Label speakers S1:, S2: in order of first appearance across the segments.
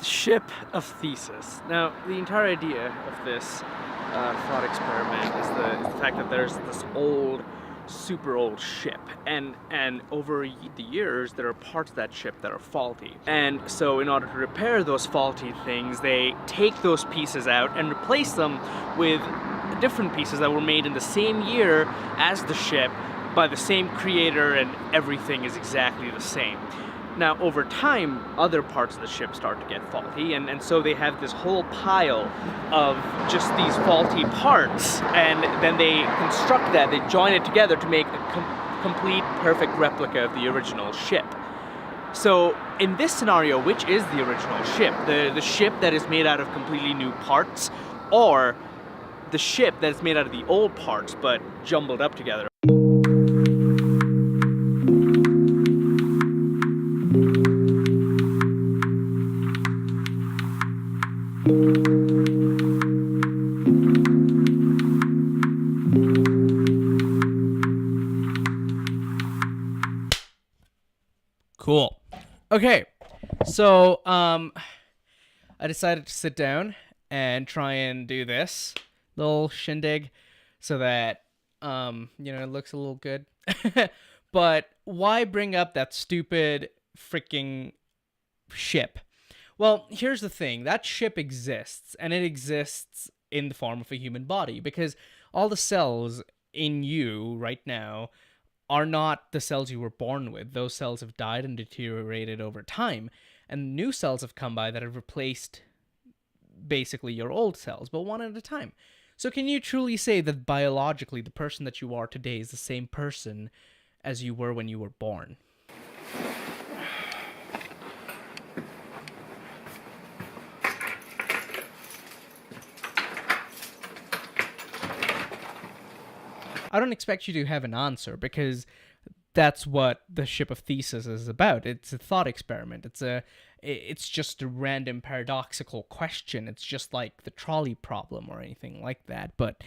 S1: Ship of Thesis. Now, the entire idea of this thought experiment is the fact that there's this old, super old ship, and over the years there are parts of that ship that are faulty. And so, in order to repair those faulty things, they take those pieces out and replace them with different pieces that were made in the same year as the ship by the same creator, and everything is exactly the same. Now, over time, other parts of the ship start to get faulty, and so they have this whole pile of just these faulty parts, and then they construct that, they join it together to make a complete, perfect replica of the original ship. So, in this scenario, which is the original ship? The ship that is made out of completely new parts, or the ship that is made out of the old parts but jumbled up together?
S2: Cool. Okay, so I decided to sit down and try and do this little shindig so that it looks a little good. But why bring up that stupid freaking ship? Well, here's the thing. That ship exists, and it exists in the form of a human body, because all the cells in you right now are not the cells you were born with. Those cells have died and deteriorated over time, and new cells have come by that have replaced basically your old cells, but one at a time. So can you truly say that biologically the person that you are today is the same person as you were when you were born? I don't expect you to have an answer, because that's what the Ship of Thesis is about. It's a thought experiment. It's just a random paradoxical question. It's just like the trolley problem or anything like that, but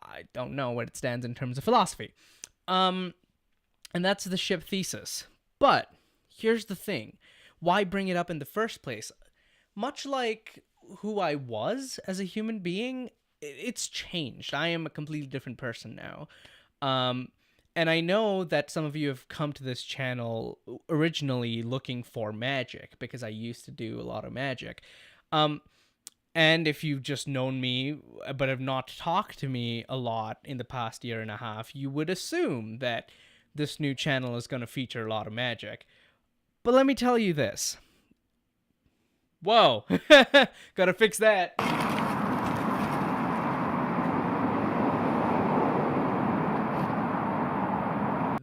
S2: I don't know what it stands in terms of philosophy. And that's the Ship Thesis. But here's the thing. Why bring it up in the first place? Much like who I was as a human being, it's changed. I am a completely different person now. And I know that some of you have come to this channel originally looking for magic, because I used to do a lot of magic. And if you've just known me but have not talked to me a lot in the past year and a half, you would assume that this new channel is going to feature a lot of magic. But let me tell you this. Whoa. Gotta fix that.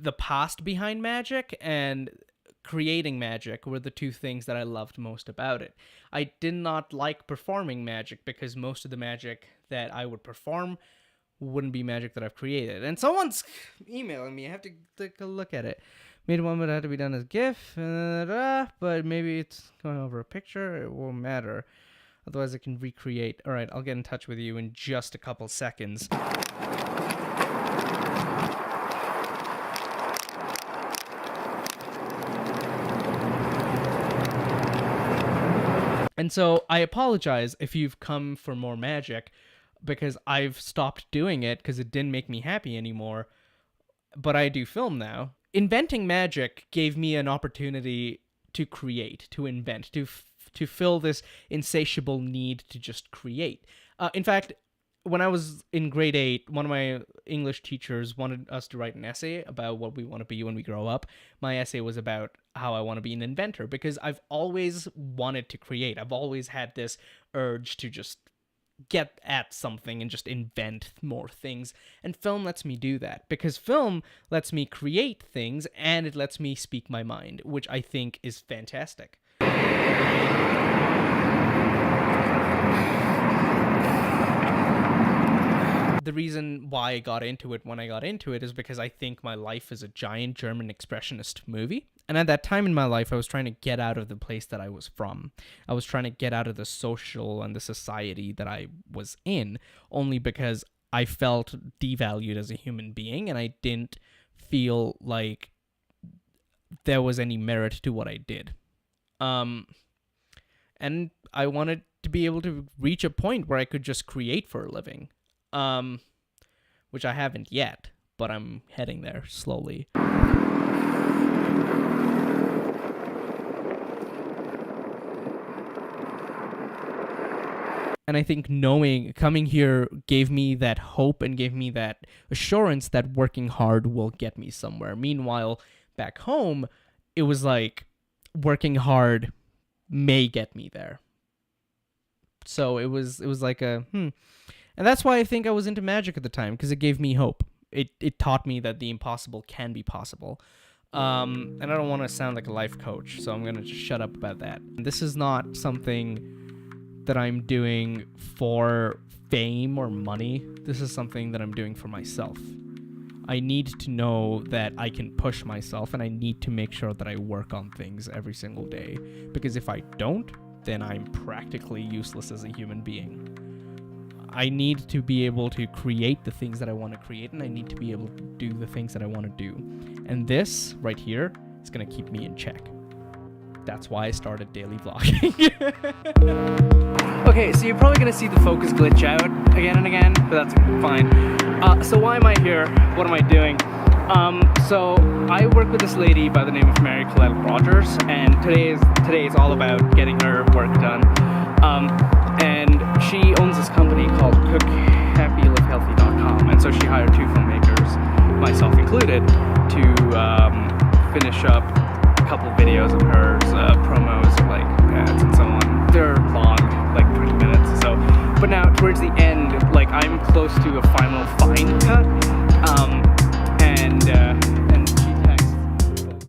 S2: The past behind magic and creating magic were the two things that I loved most about it. I did not like performing magic, because most of the magic that I would perform wouldn't be magic that I've created. And someone's emailing me. I have to take a look at it. Made one, but it had to be done as GIF, but maybe it's going over a picture. It won't matter. Otherwise, I can recreate. All right, I'll get in touch with you in just a couple seconds. And so I apologize if you've come for more magic, because I've stopped doing it because it didn't make me happy anymore. But I do film now. Inventing magic gave me an opportunity to create, to invent, to fill this insatiable need to just create. In fact, when I was in grade 8, one of my English teachers wanted us to write an essay about what we want to be when we grow up. My essay was about how I want to be an inventor, because I've always wanted to create. I've always had this urge to just get at something and just invent more things. And film lets me do that, because film lets me create things and it lets me speak my mind, which I think is fantastic. The reason why I got into it when I got into it is because I think my life is a giant German expressionist movie. And at that time in my life, I was trying to get out of the place that I was from. I was trying to get out of the social and the society that I was in, only because I felt devalued as a human being, and I didn't feel like there was any merit to what I did. and I wanted to be able to reach a point where I could just create for a living, which I haven't yet, but I'm heading there slowly. And I think coming here gave me that hope and gave me that assurance that working hard will get me somewhere. Meanwhile, back home, it was like working hard may get me there. So it was like and that's why I think I was into magic at the time, because it gave me hope. It taught me that the impossible can be possible. And I don't want to sound like a life coach, so I'm gonna just shut up about that. This is not something that I'm doing for fame or money. This is something that I'm doing for myself. I need to know that I can push myself, and I need to make sure that I work on things every single day. Because if I don't, then I'm practically useless as a human being. I need to be able to create the things that I want to create, and I need to be able to do the things that I want to do. And this right here is going to keep me in check. That's why I started daily vlogging. Okay, so you're probably going to see the focus glitch out again and again, but that's fine. So why am I here? What am I doing? So I work with this lady by the name of Mary Colette Rogers, and today is all about getting her work done. And she owns this company called CookHappyLiveHealthy.com, and so she hired 2 filmmakers, myself included, to finish up a couple videos of hers, promos, like ads and so on. They're long, like 20 minutes or so. But now towards the end, like I'm close to a final fine cut.